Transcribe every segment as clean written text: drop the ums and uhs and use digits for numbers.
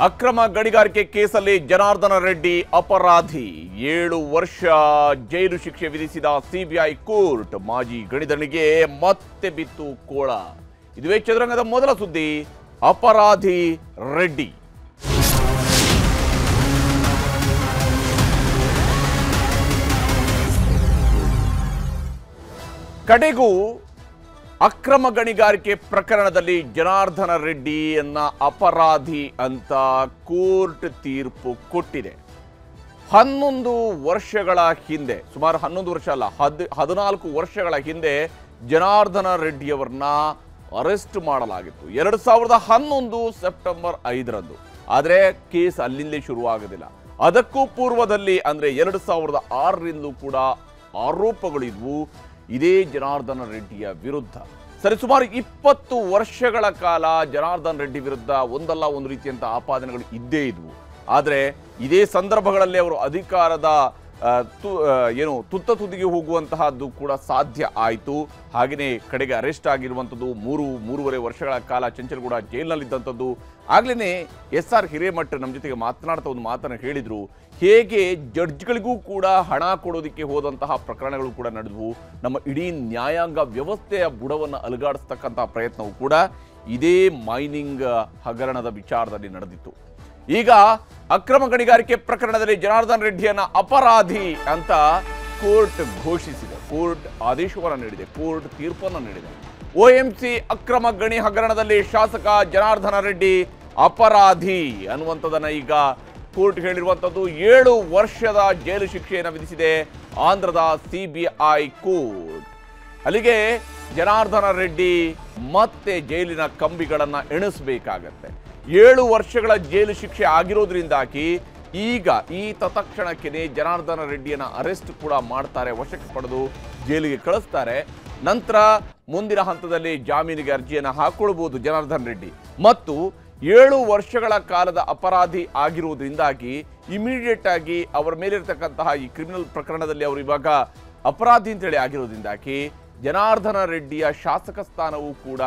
ಅಕ್ರಮ ಗಣಿಗಾರಿಕೆ ಕೇಸಲ್ಲಿ ಜನಾರ್ದನ ರೆಡ್ಡಿ ಅಪರಾಧಿ 7 ವರ್ಷ ಜೈಲು ಶಿಕ್ಷೆ ವಿಧಿಸಿದ ಸಿಬಿಐ ಕೋರ್ಟ್ ಮಾಜಿ ಗಣಿಧನಿಗೆ ಮತ್ತೆ ಬಿತ್ತು ಕೋಳ. ಇದುವೇ ಚದುರಂಗದ ಮೊದಲ ಸುದ್ದಿ. ಅಪರಾಧಿ ರೆಡ್ಡಿ ಕಡೆಗೂ ಅಕ್ರಮ ಗಣಿಗಾರಿಕೆ ಪ್ರಕರಣದಲ್ಲಿ ಜನಾರ್ದನ ರೆಡ್ಡಿಯನ್ನ ಅಪರಾಧಿ ಅಂತ ಕೋರ್ಟ್ ತೀರ್ಪು ಕೊಟ್ಟಿದೆ. 11 ವರ್ಷಗಳ ಹಿಂದೆ, ಸುಮಾರು 11 ವರ್ಷ ಅಲ್ಲ 14 ವರ್ಷಗಳ ಹಿಂದೆ ಜನಾರ್ದನ ರೆಡ್ಡಿಯವರನ್ನ ಅರೆಸ್ಟ್ ಮಾಡಲಾಗಿತ್ತು 2011 ಸೆಪ್ಟೆಂಬರ್ 5ರಂದು. ಆದರೆ ಕೇಸ್ ಅಲ್ಲಿಂದಲೇ ಶುರುವಾಗೋದಿಲ್ಲ. ಅದಕ್ಕೂ ಪೂರ್ವದಲ್ಲಿ ಅಂದರೆ 2006ರಿಂದಲೂ ಕೂಡ ಆರೋಪಗಳಿದ್ವು ಇದೇ ಜನಾರ್ದನ ರೆಡ್ಡಿಯ ವಿರುದ್ಧ. ಸರಿಸುಮಾರು 20 ವರ್ಷಗಳ ಕಾಲ ಜನಾರ್ದನ ರೆಡ್ಡಿ ವಿರುದ್ಧ ಒಂದಲ್ಲ ಒಂದು ರೀತಿಯಂಥ ಆಪಾದನೆಗಳು ಇದ್ದೇ ಇದ್ವು. ಆದರೆ ಇದೇ ಸಂದರ್ಭಗಳಲ್ಲಿ ಅವರು ಅಧಿಕಾರದ ತುತ್ತ ತುದಿಗೆ ಹೋಗುವಂತಹದ್ದು ಕೂಡ ಸಾಧ್ಯ ಆಯಿತು. ಹಾಗೆಯೇ ಕಡೆಗೆ ಅರೆಸ್ಟ್ ಆಗಿರುವಂಥದ್ದು 3.5 ವರ್ಷಗಳ ಕಾಲ ಚಂಚಲಗೂಡ ಜೈಲಿನಲ್ಲಿದ್ದಂಥದ್ದು. ಆಗ್ಲೇ SR ಹಿರೇಮಠ್ ನಮ್ಮ ಜೊತೆಗೆ ಮಾತನಾಡ್ತಾ ಒಂದು ಮಾತನ್ನು ಹೇಳಿದರು. ಹೇಗೆ ಜಡ್ಜ್ಗಳಿಗೂ ಕೂಡ ಹಣ ಕೊಡೋದಕ್ಕೆ ಹೋದಂತಹ ಪ್ರಕರಣಗಳು ಕೂಡ ನಡೆದವು. ನಮ್ಮ ಇಡೀ ನ್ಯಾಯಾಂಗ ವ್ಯವಸ್ಥೆಯ ಬುಡವನ್ನು ಅಲುಗಾಡಿಸ್ತಕ್ಕಂತಹ ಪ್ರಯತ್ನವೂ ಕೂಡ ಇದೇ ಮೈನಿಂಗ್ ಹಗರಣದ ವಿಚಾರದಲ್ಲಿ ನಡೆದಿತ್ತು. ಈಗ ಅಕ್ರಮ ಗಣಿಗಾರಿಕೆ ಪ್ರಕರಣದಲ್ಲಿ ಜನಾರ್ದನ ರೆಡ್ಡಿಯನ್ನ ಅಪರಾಧಿ ಅಂತ ಕೋರ್ಟ್ ಘೋಷಿಸಿದೆ. ಕೋರ್ಟ್ ಆದೇಶವನ್ನು ನೀಡಿದೆ, ಕೋರ್ಟ್ ತೀರ್ಪನ್ನು ನೀಡಿದೆ. OMC ಅಕ್ರಮ ಗಣಿ ಹಗರಣದಲ್ಲಿ ಶಾಸಕ ಜನಾರ್ದನ ರೆಡ್ಡಿ ಅಪರಾಧಿ ಅನ್ನುವಂಥದ್ದನ್ನ ಈಗ ಕೋರ್ಟ್ ಹೇಳಿರುವಂಥದ್ದು. 7 ವರ್ಷದ ಜೈಲು ಶಿಕ್ಷೆಯನ್ನು ವಿಧಿಸಿದೆ ಆಂಧ್ರದ CBI ಕೋರ್ಟ್. ಅಲ್ಲಿಗೆ ಜನಾರ್ದನ ರೆಡ್ಡಿ ಮತ್ತೆ ಜೈಲಿನ ಕಂಬಿಗಳನ್ನು ಎಣಿಸಬೇಕಾಗತ್ತೆ. 7 ವರ್ಷಗಳ ಜೈಲು ಶಿಕ್ಷೆ ಆಗಿರೋದ್ರಿಂದಾಗಿ ಈಗ ಈ ತತ್ಕ್ಷಣಕ್ಕೆ ಜನಾರ್ದನ ರೆಡ್ಡಿಯನ್ನ ಅರೆಸ್ಟ್ ಕೂಡ ಮಾಡ್ತಾರೆ, ವಶಕ್ಕೆ ಪಡೆದು ಜೈಲಿಗೆ ಕಳಿಸ್ತಾರೆ. ನಂತರ ಮುಂದಿನ ಹಂತದಲ್ಲಿ ಜಾಮೀನಿಗೆ ಅರ್ಜಿಯನ್ನು ಹಾಕೊಳ್ಬಹುದು ಜನಾರ್ದನ ರೆಡ್ಡಿ. ಮತ್ತು 7 ವರ್ಷಗಳ ಕಾಲದ ಅಪರಾಧಿ ಆಗಿರುವುದರಿಂದಾಗಿ ಇಮಿಡಿಯೇಟ್ ಆಗಿ ಅವರ ಮೇಲಿರ್ತಕ್ಕಂತಹ ಈ ಕ್ರಿಮಿನಲ್ ಪ್ರಕರಣದಲ್ಲಿ ಅವರು ಇವಾಗ ಅಪರಾಧಿ ಅಂತೇಳಿ ಆಗಿರೋದ್ರಿಂದಾಗಿ ಜನಾರ್ದನ ರೆಡ್ಡಿಯ ಶಾಸಕ ಸ್ಥಾನವೂ ಕೂಡ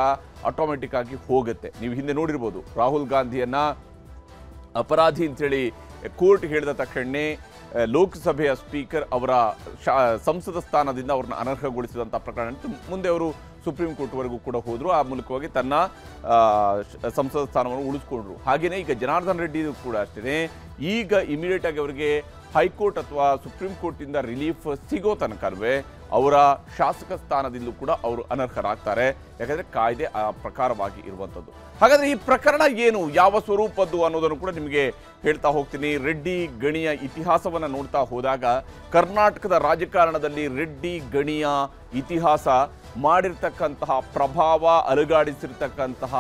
ಆಟೋಮೆಟಿಕ್ ಆಗಿ ಹೋಗುತ್ತೆ. ನೀವು ಹಿಂದೆ ನೋಡಿರ್ಬೋದು, ರಾಹುಲ್ ಗಾಂಧಿಯನ್ನ ಅಪರಾಧಿ ಅಂತೇಳಿ ಕೋರ್ಟ್ ಹೇಳಿದ ತಕ್ಷಣ ಲೋಕಸಭೆಯ ಸ್ಪೀಕರ್ ಅವರ ಸಂಸದ ಸ್ಥಾನದಿಂದ ಅವ್ರನ್ನ ಅನರ್ಹಗೊಳಿಸಿದಂಥ ಪ್ರಕರಣ. ಮುಂದೆ ಅವರು ಸುಪ್ರೀಂ ಕೋರ್ಟ್ವರೆಗೂ ಕೂಡ ಹೋದರು. ಆ ಮೂಲಕವಾಗಿ ತನ್ನ ಸಂಸದ ಸ್ಥಾನವನ್ನು ಉಳಿಸ್ಕೊಂಡ್ರು. ಹಾಗೆಯೇ ಈಗ ಜನಾರ್ದನ ರೆಡ್ಡಿ ಕೂಡ ಅಷ್ಟೇ. ಈಗ ಇಮಿಡಿಯೇಟ್ ಆಗಿ ಅವರಿಗೆ ಹೈಕೋರ್ಟ್ ಅಥವಾ ಸುಪ್ರೀಂ ಕೋರ್ಟಿಂದ ರಿಲೀಫ್ ಸಿಗೋ ತನಕವೇ ಅವರ ಶಾಸಕ ಸ್ಥಾನದಿಂದಲೂ ಕೂಡ ಅವರು ಅನರ್ಹರಾಗ್ತಾರೆ. ಯಾಕಂದರೆ ಕಾಯ್ದೆ ಆ ಪ್ರಕಾರವಾಗಿ ಇರುವಂಥದ್ದು. ಹಾಗಾದರೆ ಈ ಪ್ರಕರಣ ಏನು, ಯಾವ ಸ್ವರೂಪದ್ದು ಅನ್ನೋದನ್ನು ಕೂಡ ನಿಮಗೆ ಹೇಳ್ತಾ ಹೋಗ್ತೀನಿ. ರೆಡ್ಡಿ ಗಣಿಯ ಇತಿಹಾಸವನ್ನು ನೋಡ್ತಾ ಹೋದಾಗ ಕರ್ನಾಟಕದ ರಾಜಕಾರಣದಲ್ಲಿ ರೆಡ್ಡಿ ಗಣಿಯ ಇತಿಹಾಸ ಮಾಡಿರ್ತಕ್ಕಂತಹ ಪ್ರಭಾವ, ಅಲುಗಾಡಿಸಿರ್ತಕ್ಕಂತಹ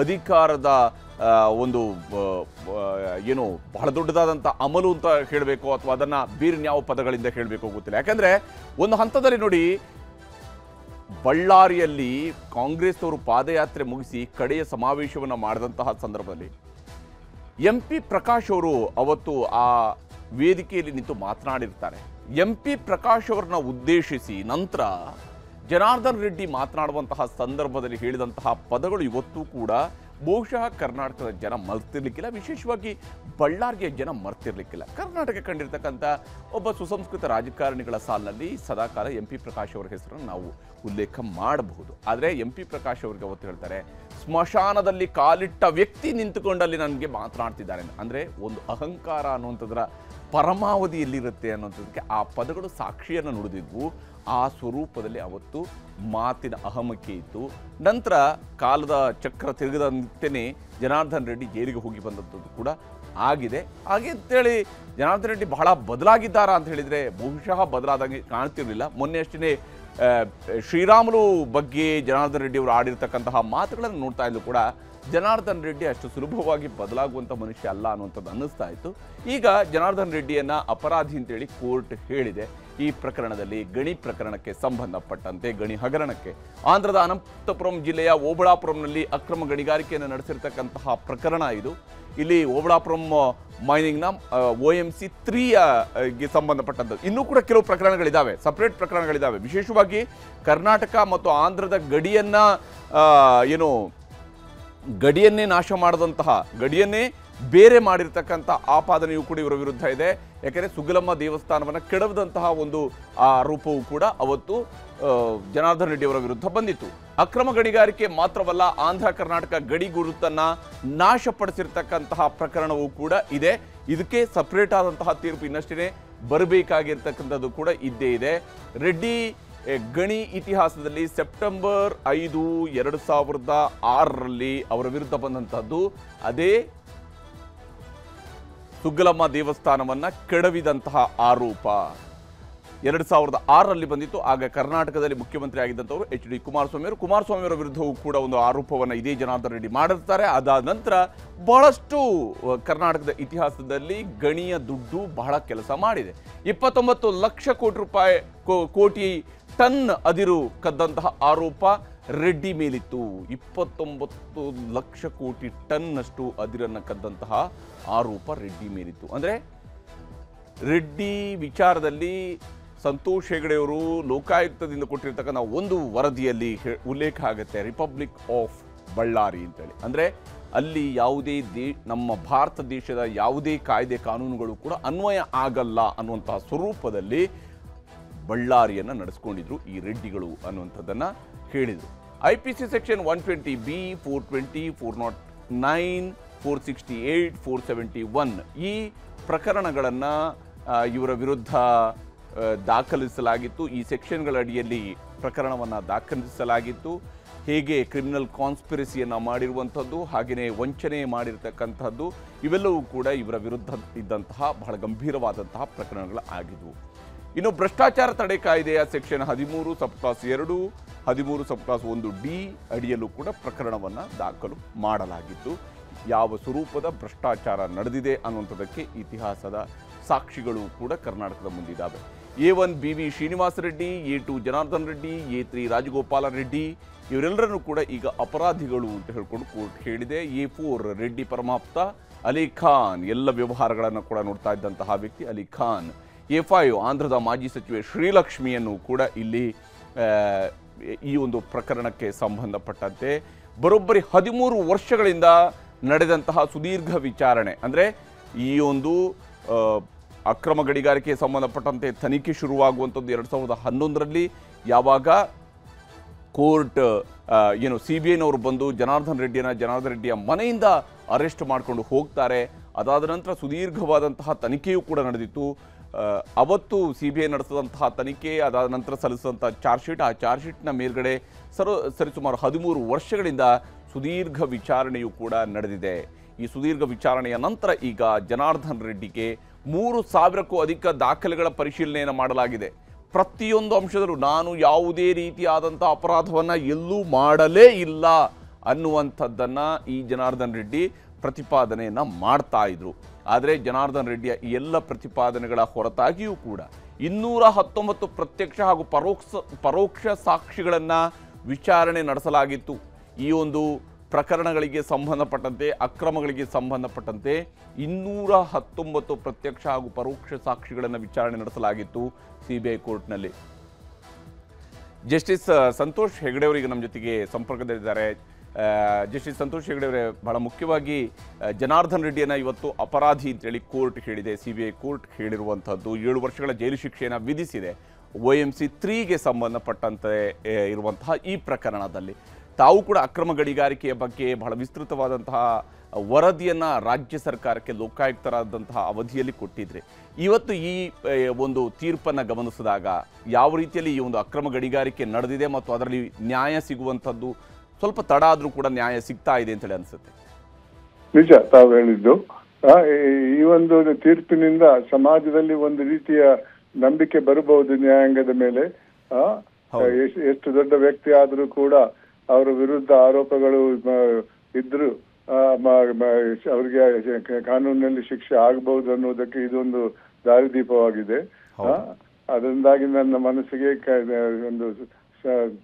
ಅಧಿಕಾರದ ಒಂದು ಏನು ಬಹಳ ದೊಡ್ಡದಾದಂಥ ಅಮಲು ಅಂತ ಹೇಳಬೇಕು ಅಥವಾ ಅದನ್ನು ಬೇರೆನ್ಯಾವ ಪದಗಳಿಂದ ಹೇಳಬೇಕು ಗೊತ್ತಿಲ್ಲ. ಯಾಕಂದರೆ ಒಂದು ಹಂತದಲ್ಲಿ ನೋಡಿ, ಬಳ್ಳಾರಿಯಲ್ಲಿ ಕಾಂಗ್ರೆಸ್ ಅವರು ಪಾದಯಾತ್ರೆ ಮುಗಿಸಿ ಕಡೆಯ ಸಮಾವೇಶವನ್ನು ಮಾಡಿದಂತಹ ಸಂದರ್ಭದಲ್ಲಿ MP ಪ್ರಕಾಶ್ ಅವರು ಅವತ್ತು ಆ ವೇದಿಕೆಯಲ್ಲಿ ನಿಂತು ಮಾತನಾಡಿರ್ತಾರೆ. MP ಪ್ರಕಾಶ್ ಅವರನ್ನ ಉದ್ದೇಶಿಸಿ ನಂತರ ಜನಾರ್ದನ ರೆಡ್ಡಿ ಮಾತನಾಡುವಂತಹ ಸಂದರ್ಭದಲ್ಲಿ ಹೇಳಿದಂತಹ ಪದಗಳು ಇವತ್ತೂ ಕೂಡ ಬಹುಶಃ ಕರ್ನಾಟಕದ ಜನ ಮರ್ತಿರ್ಲಿಕ್ಕಿಲ್ಲ, ವಿಶೇಷವಾಗಿ ಬಳ್ಳಾರಿಯ ಜನ ಮರ್ತಿರ್ಲಿಕ್ಕಿಲ್ಲ. ಕರ್ನಾಟಕ ಕಂಡಿರ್ತಕ್ಕಂಥ ಒಬ್ಬ ಸುಸಂಸ್ಕೃತ ರಾಜಕಾರಣಿಗಳ ಸಾಲಿನಲ್ಲಿ ಸದಾಕಾಲ MP ಪ್ರಕಾಶ್ ಅವರ ಹೆಸರನ್ನು ನಾವು ಉಲ್ಲೇಖ ಮಾಡಬಹುದು. ಆದರೆ MP ಪ್ರಕಾಶ್ ಅವರಿಗೆ ಅವತ್ತು ಹೇಳ್ತಾರೆ, ಸ್ಮಶಾನದಲ್ಲಿ ಕಾಲಿಟ್ಟ ವ್ಯಕ್ತಿ ನಿಂತುಕೊಂಡಲ್ಲಿ ನನಗೆ ಮಾತನಾಡ್ತಿದ್ದಾರೆ. ಅಂದರೆ ಒಂದು ಅಹಂಕಾರ ಅನ್ನುವಂಥದ್ರ ಪರಮಾವಧಿಯಲ್ಲಿರುತ್ತೆ ಅನ್ನುವಂಥದ್ದಕ್ಕೆ ಆ ಪದಗಳು ಸಾಕ್ಷಿಯನ್ನು ನುಡಿದಿದ್ವು. ಆ ಸ್ವರೂಪದಲ್ಲಿ ಅವತ್ತು ಮಾತಿನ ಅಹಮಕ್ಕೆ ಇತ್ತು. ನಂತರ ಕಾಲದ ಚಕ್ರ ತಿರುಗದಂತೆಯೇ ಜನಾರ್ದನ ರೆಡ್ಡಿ ಜೈಲಿಗೆ ಹೋಗಿ ಬಂದದ್ದು ಕೂಡ ಆಗಿದೆ. ಹಾಗೆ ಅಂತೇಳಿ ಜನಾರ್ದನ ರೆಡ್ಡಿ ಬಹಳ ಬದಲಾಗಿದ್ದಾರಾ ಅಂತ ಹೇಳಿದರೆ ಬಹುಶಃ ಬದಲಾದಂಗೆ ಕಾಣ್ತಿರಲಿಲ್ಲ. ಮೊನ್ನೆ ಅಷ್ಟೇ ಶ್ರೀರಾಮುಲು ಬಗ್ಗೆ ಜನಾರ್ದನ ರೆಡ್ಡಿ ಅವರು ಆಡಿರ್ತಕ್ಕಂತಹ ಮಾತುಗಳನ್ನು ನೋಡ್ತಾ ಇದ್ದು ಕೂಡ ಜನಾರ್ದನ ರೆಡ್ಡಿ ಅಷ್ಟು ಸುಲಭವಾಗಿ ಬದಲಾಗುವಂಥ ಮನುಷ್ಯ ಅಲ್ಲ ಅನ್ನುವಂಥದ್ದು ಅನ್ನಿಸ್ತಾ ಇತ್ತು. ಈಗ ಜನಾರ್ದನ ರೆಡ್ಡಿಯನ್ನು ಅಪರಾಧಿ ಅಂತೇಳಿ ಕೋರ್ಟ್ ಹೇಳಿದೆ. ಈ ಪ್ರಕರಣದಲ್ಲಿ ಗಣಿ ಪ್ರಕರಣಕ್ಕೆ ಸಂಬಂಧಪಟ್ಟಂತೆ, ಗಣಿ ಹಗರಣಕ್ಕೆ ಆಂಧ್ರದ ಅನಂತಪುರಂ ಜಿಲ್ಲೆಯ ಓಬಳಾಪುರಂನಲ್ಲಿ ಅಕ್ರಮ ಗಣಿಗಾರಿಕೆಯನ್ನು ನಡೆಸಿರ್ತಕ್ಕಂತಹ ಪ್ರಕರಣ ಇದು. ಇಲ್ಲಿ ಓಬಳಾಪುರಂ ಮೈನಿಂಗ್ನ OMC 3ಗೆ ಸಂಬಂಧಪಟ್ಟಂಥದ್ದು ಇನ್ನೂ ಕೂಡ ಕೆಲವು ಪ್ರಕರಣಗಳಿದ್ದಾವೆ, ಸಪ್ರೇಟ್ ಪ್ರಕರಣಗಳಿದ್ದಾವೆ. ವಿಶೇಷವಾಗಿ ಕರ್ನಾಟಕ ಮತ್ತು ಆಂಧ್ರದ ಗಡಿಯನ್ನೇ ನಾಶ ಮಾಡಿದಂತಹ, ಗಡಿಯನ್ನೇ ಬೇರೆ ಮಾಡಿರ್ತಕ್ಕಂಥ ಆಪಾದನೆಯೂ ಕೂಡ ಇವರ ವಿರುದ್ಧ ಇದೆ. ಯಾಕೆಂದರೆ ಸುಗಲಮ್ಮ ದೇವಸ್ಥಾನವನ್ನು ಕೆಡವದಂತಹ ಒಂದು ಆರೋಪವೂ ಕೂಡ ಅವತ್ತು ಜನಾರ್ದನ್ ರೆಡ್ಡಿ ಅವರ ವಿರುದ್ಧ ಬಂದಿತ್ತು. ಅಕ್ರಮ ಗಣಿಗಾರಿಕೆ ಮಾತ್ರವಲ್ಲ, ಆಂಧ್ರ ಕರ್ನಾಟಕ ಗಡಿ ಗುರುತನ್ನ ನಾಶಪಡಿಸಿರ್ತಕ್ಕಂತಹ ಪ್ರಕರಣವೂ ಕೂಡ ಇದೆ. ಇದಕ್ಕೆ ಸಪರೇಟ್ ಆದಂತಹ ತೀರ್ಪು ಇನ್ನಷ್ಟೇ ಬರಬೇಕಾಗಿರ್ತಕ್ಕಂಥದ್ದು ಕೂಡ ಇದ್ದೇ ಇದೆ. ರೆಡ್ಡಿ ಗಣಿ ಇತಿಹಾಸದಲ್ಲಿ ಸೆಪ್ಟೆಂಬರ್ 5, 2006ರಲ್ಲಿ ಅವರ ವಿರುದ್ಧ ಬಂದಂತಹದ್ದು ಅದೇ ಸುಗ್ಗಲಮ್ಮ ದೇವಸ್ಥಾನವನ್ನ ಕೆಡವಿದಂತಹ ಆರೋಪ 2006ರಲ್ಲಿ ಬಂದಿತ್ತು. ಆಗ ಕರ್ನಾಟಕದಲ್ಲಿ ಮುಖ್ಯಮಂತ್ರಿ ಆಗಿದ್ದಂಥವರು HD ಕುಮಾರಸ್ವಾಮಿ ಅವರ ವಿರುದ್ಧವೂ ಕೂಡ ಒಂದು ಆರೋಪವನ್ನು ಇದೇ ಜನಾರ್ದನ್ ರೆಡ್ಡಿ ಮಾಡಿರ್ತಾರೆ. ಅದಾದ ನಂತರ ಬಹಳಷ್ಟು ಕರ್ನಾಟಕದ ಇತಿಹಾಸದಲ್ಲಿ ಗಣಿಯ ದುಡ್ಡು ಬಹಳ ಕೆಲಸ ಮಾಡಿದೆ. 29 ಲಕ್ಷ ಕೋಟಿ ಟನ್ ಅದಿರು ಕದ್ದಂತಹ ಆರೋಪ ರೆಡ್ಡಿ ಮೇಲಿತ್ತು. 29 ಲಕ್ಷ ಕೋಟಿ ಟನ್ ಅಷ್ಟು ಅದಿರನ್ನು ಕದ್ದಂತಹ ಆರೋಪ ರೆಡ್ಡಿ ಮೇಲಿತ್ತು. ಅಂದರೆ ರೆಡ್ಡಿ ವಿಚಾರದಲ್ಲಿ ಸಂತೋಷ್ ಹೆಗಡೆಯವರು ಲೋಕಾಯುಕ್ತದಿಂದ ಕೊಟ್ಟಿರ್ತಕ್ಕಂಥ ಒಂದು ವರದಿಯಲ್ಲಿ ಉಲ್ಲೇಖ ಆಗುತ್ತೆ, ರಿಪಬ್ಲಿಕ್ ಆಫ್ ಬಳ್ಳಾರಿ ಅಂತೇಳಿ. ಅಂದರೆ ಅಲ್ಲಿ ಯಾವುದೇ ನಮ್ಮ ಭಾರತ ದೇಶದ ಯಾವುದೇ ಕಾಯ್ದೆ ಕಾನೂನುಗಳು ಕೂಡ ಅನ್ವಯ ಆಗಲ್ಲ ಅನ್ನುವಂತಹ ಸ್ವರೂಪದಲ್ಲಿ ಬಳ್ಳಾರಿಯನ್ನು ನಡೆಸ್ಕೊಂಡಿದ್ರು ಈ ರೆಡ್ಡಿಗಳು ಅನ್ನುವಂಥದ್ದನ್ನು ಹೇಳಿದರು. IPC ಸೆಕ್ಷನ್ 120B, 420, 409, 468, 471 ಈ ಪ್ರಕರಣಗಳನ್ನು ಇವರ ವಿರುದ್ಧ ದಾಖಲಿಸಲಾಗಿತ್ತು. ಈ ಸೆಕ್ಷನ್ಗಳ ಅಡಿಯಲ್ಲಿ ಪ್ರಕರಣವನ್ನು ದಾಖಲಿಸಲಾಗಿತ್ತು. ಹೇಗೆ ಕ್ರಿಮಿನಲ್ ಕಾನ್ಸ್ಪಿರಸಿಯನ್ನು ಮಾಡಿರುವಂಥದ್ದು, ಹಾಗೆಯೇ ವಂಚನೆ ಮಾಡಿರ್ತಕ್ಕಂಥದ್ದು, ಇವೆಲ್ಲವೂ ಕೂಡ ಇವರ ವಿರುದ್ಧ ಇದ್ದಂತಹ ಬಹಳ ಗಂಭೀರವಾದಂತಹ ಪ್ರಕರಣಗಳು ಆಗಿದ್ವು. ಇನ್ನು ಭ್ರಷ್ಟಾಚಾರ ತಡೆ ಕಾಯ್ದೆಯ ಸೆಕ್ಷನ್ 13 ಸಬ್ಕ್ಲಾಸ್ 2, 13 ಸಬ್ಕ್ಲಾಸ್ 1D ಅಡಿಯಲ್ಲೂ ಕೂಡ ಪ್ರಕರಣವನ್ನು ದಾಖಲು ಮಾಡಲಾಗಿತ್ತು. ಯಾವ ಸ್ವರೂಪದ ಭ್ರಷ್ಟಾಚಾರ ನಡೆದಿದೆ ಅನ್ನುವಂಥದ್ದಕ್ಕೆ ಇತಿಹಾಸದ ಸಾಕ್ಷಿಗಳು ಕೂಡ ಕರ್ನಾಟಕದ ಮುಂದಿದ್ದಾವೆ. A1 BV Srinivasa Reddy, A2 Janardhan Reddy, A3 Rajagopala Reddy ಇವರೆಲ್ಲರನ್ನೂ ಕೂಡ ಈಗ ಅಪರಾಧಿಗಳು ಅಂತ ಹೇಳ್ಕೊಂಡು ಕೋರ್ಟ್ ಹೇಳಿದೆ. A4 ರೆಡ್ಡಿ ಪರಮಾಪ್ತ ಅಲಿ ಖಾನ್, ಎಲ್ಲ ವ್ಯವಹಾರಗಳನ್ನು ಕೂಡ ನೋಡ್ತಾ ಇದ್ದಂತಹ ವ್ಯಕ್ತಿ ಅಲಿ ಖಾನ್. A5 ಆಂಧ್ರದ ಮಾಜಿ ಸಚಿವೆ ಶ್ರೀಲಕ್ಷ್ಮಿಯನ್ನು ಕೂಡ ಇಲ್ಲಿ ಈ ಒಂದು ಪ್ರಕರಣಕ್ಕೆ ಸಂಬಂಧಪಟ್ಟಂತೆ ಬರೋಬ್ಬರಿ 13 ವರ್ಷಗಳಿಂದ ನಡೆದಂತಹ ಸುದೀರ್ಘ ವಿಚಾರಣೆ, ಅಂದರೆ ಈ ಒಂದು ಅಕ್ರಮ ಗಣಿಗಾರಿಕೆ ಸಂಬಂಧಪಟ್ಟಂತೆ ತನಿಖೆ ಶುರುವಾಗುವಂಥದ್ದು 2011ರಲ್ಲಿ. ಯಾವಾಗ ಕೋರ್ಟ್ CBIನವರು ಬಂದು ಜನಾರ್ದನ್ ರೆಡ್ಡಿಯ ಮನೆಯಿಂದ ಅರೆಸ್ಟ್ ಮಾಡಿಕೊಂಡು ಹೋಗ್ತಾರೆ. ಅದಾದ ನಂತರ ಸುದೀರ್ಘವಾದಂತಹ ತನಿಖೆಯೂ ಕೂಡ ನಡೆದಿತ್ತು. ಅವತ್ತು CBI ನಡೆಸಿದಂತಹ ತನಿಖೆ, ಅದಾದ ನಂತರ ಸಲ್ಲಿಸಿದಂಥ ಚಾರ್ಜ್ ಶೀಟ್, ಆ ಚಾರ್ಜ್ ಶೀಟ್ನ ಮೇಲ್ಗಡೆ ಸರಿಸುಮಾರು 13 ವರ್ಷಗಳಿಂದ ಸುದೀರ್ಘ ವಿಚಾರಣೆಯೂ ಕೂಡ ನಡೆದಿದೆ. ಈ ಸುದೀರ್ಘ ವಿಚಾರಣೆಯ ನಂತರ ಈಗ ಜನಾರ್ದನ್ ರೆಡ್ಡಿಗೆ 3000ಕ್ಕೂ ಅಧಿಕ ದಾಖಲೆಗಳ ಪರಿಶೀಲನೆಯನ್ನು ಮಾಡಲಾಗಿದೆ. ಪ್ರತಿಯೊಂದು ಅಂಶದಲ್ಲೂ ನಾನು ಯಾವುದೇ ರೀತಿಯಾದಂಥ ಅಪರಾಧವನ್ನು ಎಲ್ಲೂ ಮಾಡಲೇ ಇಲ್ಲ ಅನ್ನುವಂಥದ್ದನ್ನು ಈ ಜನಾರ್ದನ್ ರೆಡ್ಡಿ ಪ್ರತಿಪಾದನೆಯನ್ನು ಮಾಡ್ತಾ ಇದ್ರು. ಆದರೆ ಜನಾರ್ದನ್ ರೆಡ್ಡಿಯ ಈ ಎಲ್ಲ ಪ್ರತಿಪಾದನೆಗಳ ಹೊರತಾಗಿಯೂ ಕೂಡ 219 ಪ್ರತ್ಯಕ್ಷ ಹಾಗೂ ಪರೋಕ್ಷ ಸಾಕ್ಷಿಗಳನ್ನು ವಿಚಾರಣೆ ನಡೆಸಲಾಗಿತ್ತು. ಈ ಒಂದು ಪ್ರಕರಣಗಳಿಗೆ ಸಂಬಂಧಪಟ್ಟಂತೆ, ಅಕ್ರಮಗಳಿಗೆ ಸಂಬಂಧಪಟ್ಟಂತೆ 219 ಪ್ರತ್ಯಕ್ಷ ಹಾಗೂ ಪರೋಕ್ಷ ಸಾಕ್ಷಿಗಳನ್ನು ವಿಚಾರಣೆ ನಡೆಸಲಾಗಿತ್ತು CBI ಕೋರ್ಟ್ನಲ್ಲಿ. ಜಸ್ಟಿಸ್ ಸಂತೋಷ್ ಹೆಗಡೆಯವರಿಗೆ ನಮ್ಮ ಜೊತೆಗೆ ಸಂಪರ್ಕದಲ್ಲಿದ್ದಾರೆ. ಜಸ್ಟಿಸ್ ಸಂತೋಷ್ ಹೆಗಡೆಯವರೇ, ಬಹಳ ಮುಖ್ಯವಾಗಿ ಜನಾರ್ದನ್ ರೆಡ್ಡಿಯನ್ನು ಇವತ್ತು ಅಪರಾಧಿ ಅಂತೇಳಿ ಕೋರ್ಟ್ ಹೇಳಿದೆ. CBI ಕೋರ್ಟ್ ಹೇಳಿರುವಂಥದ್ದು 7 ವರ್ಷಗಳ ಜೈಲು ಶಿಕ್ಷೆಯನ್ನು ವಿಧಿಸಿದೆ. OMC 3ಗೆ ಸಂಬಂಧಪಟ್ಟಂತೆ ಇರುವಂತಹ ಈ ಪ್ರಕರಣದಲ್ಲಿ ತಾವು ಕೂಡ ಅಕ್ರಮ ಗಣಿಗಾರಿಕೆಯ ಬಗ್ಗೆ ಬಹಳ ವಿಸ್ತೃತವಾದಂತಹ ವರದಿಯನ್ನು ರಾಜ್ಯ ಸರ್ಕಾರಕ್ಕೆ ಲೋಕಾಯುಕ್ತರಾದಂತಹ ಅವಧಿಯಲ್ಲಿ ಕೊಟ್ಟಿದ್ರೆ, ಇವತ್ತು ಈ ಒಂದು ತೀರ್ಪನ್ನು ಗಮನಿಸಿದಾಗ ಯಾವ ರೀತಿಯಲ್ಲಿ ಈ ಒಂದು ಅಕ್ರಮ ಗಣಿಗಾರಿಕೆ ನಡೆದಿದೆ ಮತ್ತು ಅದರಲ್ಲಿ ನ್ಯಾಯ ಸಿಗುವಂಥದ್ದು ಸ್ವಲ್ಪ ತಡ ಆದರೂ ಕೂಡ ನ್ಯಾಯ ಸಿಗ್ತಾ ಇದೆ ಅಂತೇಳಿ ಅನಿಸುತ್ತೆ? ನಿಜ, ತಾವು ಹೇಳಿದ್ದು ಈ ಒಂದು ತೀರ್ಪಿನಿಂದ ಸಮಾಜದಲ್ಲಿ ಒಂದು ರೀತಿಯ ನಂಬಿಕೆ ಬರಬಹುದು ನ್ಯಾಯಾಂಗದ ಮೇಲೆ. ಎಷ್ಟು ದೊಡ್ಡ ವ್ಯಕ್ತಿ ಆದರೂ ಕೂಡ ಅವರ ವಿರುದ್ಧ ಆರೋಪಗಳು ಇದ್ರು ಅವರಿಗೆ ಕಾನೂನಿನಲ್ಲಿ ಶಿಕ್ಷೆ ಆಗಬಹುದು ಅನ್ನೋದಕ್ಕೆ ಇದೊಂದು ದಾರಿದೀಪವಾಗಿದೆ. ಅದರಿಂದಾಗಿ ನನ್ನ ಮನಸ್ಸಿಗೆ ಒಂದು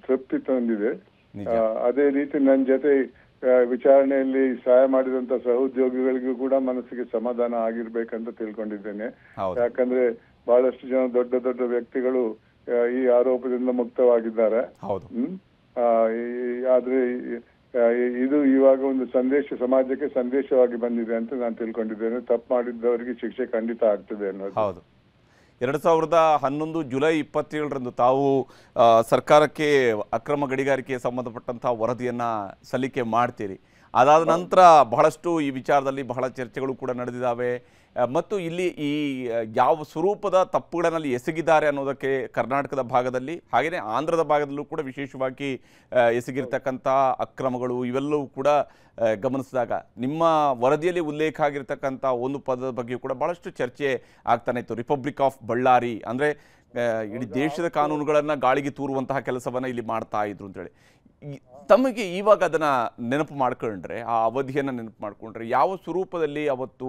ತೃಪ್ತಿ ತಂದಿದೆ. ಅದೇ ರೀತಿ ನನ್ನ ಜೊತೆ ವಿಚಾರಣೆಯಲ್ಲಿ ಸಹಾಯ ಮಾಡಿದಂತ ಸಹೋದ್ಯೋಗಿಗಳಿಗೂ ಕೂಡ ಮನಸ್ಸಿಗೆ ಸಮಾಧಾನ ಆಗಿರ್ಬೇಕಂತ ತಿಳ್ಕೊಂಡಿದ್ದೇನೆ. ಯಾಕಂದ್ರೆ ಬಹಳಷ್ಟು ಜನ ದೊಡ್ಡ ದೊಡ್ಡ ವ್ಯಕ್ತಿಗಳು ಈ ಆರೋಪದಿಂದ ಮುಕ್ತವಾಗಿದ್ದಾರೆ. ಆದ್ರೆ ಇದು ಇವಾಗ ಒಂದು ಸಮಾಜಕ್ಕೆ ಸಂದೇಶವಾಗಿ ಬಂದಿದೆ ಅಂತ ನಾನು ತಿಳ್ಕೊಂಡಿದ್ದೇನೆ. ತಪ್ಪು ಮಾಡಿದ್ದವರಿಗೆ ಶಿಕ್ಷೆ ಖಂಡಿತ ಆಗ್ತದೆ ಅನ್ನೋದು. ಹೌದು. 2011 ಜುಲೈ 27ರಂದು ತಾವು ಸರ್ಕಾರಕ್ಕೆ ಅಕ್ರಮ ಗಣಿಗಾರಿಕೆಗೆ ಸಂಬಂಧಪಟ್ಟಂತಹ ವರದಿಯನ್ನು ಸಲ್ಲಿಕೆ ಮಾಡ್ತೀರಿ. ಅದಾದ ನಂತರ ಬಹಳಷ್ಟು ಈ ವಿಚಾರದಲ್ಲಿ ಬಹಳ ಚರ್ಚೆಗಳು ಕೂಡ ನಡೆದಿದ್ದಾವೆ ಮತ್ತು ಇಲ್ಲಿ ಈ ಯಾವ ಸ್ವರೂಪದ ತಪ್ಪುಗಳಲ್ಲಿ ಎಸಗಿದ್ದಾರೆ ಅನ್ನೋದಕ್ಕೆ ಕರ್ನಾಟಕದ ಭಾಗದಲ್ಲಿ ಹಾಗೆಯೇ ಆಂಧ್ರದ ಭಾಗದಲ್ಲೂ ಕೂಡ ವಿಶೇಷವಾಗಿ ಎಸಗಿರ್ತಕ್ಕಂಥ ಅಕ್ರಮಗಳು ಇವೆಲ್ಲವೂ ಕೂಡ ಗಮನಿಸಿದಾಗ ನಿಮ್ಮ ವರದಿಯಲ್ಲಿ ಉಲ್ಲೇಖ ಆಗಿರ್ತಕ್ಕಂಥ ಒಂದು ಪದದ ಬಗ್ಗೆ ಕೂಡ ಭಾಳಷ್ಟು ಚರ್ಚೆ ಆಗ್ತಾನೆ ಇತ್ತು. ರಿಪಬ್ಲಿಕ್ ಆಫ್ ಬಳ್ಳಾರಿ ಅಂದರೆ ಇಡೀ ದೇಶದ ಕಾನೂನುಗಳನ್ನು ಗಾಳಿಗೆ ತೂರುವಂತಹ ಕೆಲಸವನ್ನು ಇಲ್ಲಿ ಮಾಡ್ತಾ ಇದ್ರು ಅಂತೇಳಿ. ತಮಗೆ ಇವಾಗ ಅದನ್ನು ನೆನಪು ಮಾಡ್ಕೊಂಡ್ರೆ, ಆ ಅವಧಿಯನ್ನು ನೆನಪು ಮಾಡಿಕೊಂಡ್ರೆ ಯಾವ ಸ್ವರೂಪದಲ್ಲಿ ಅವತ್ತು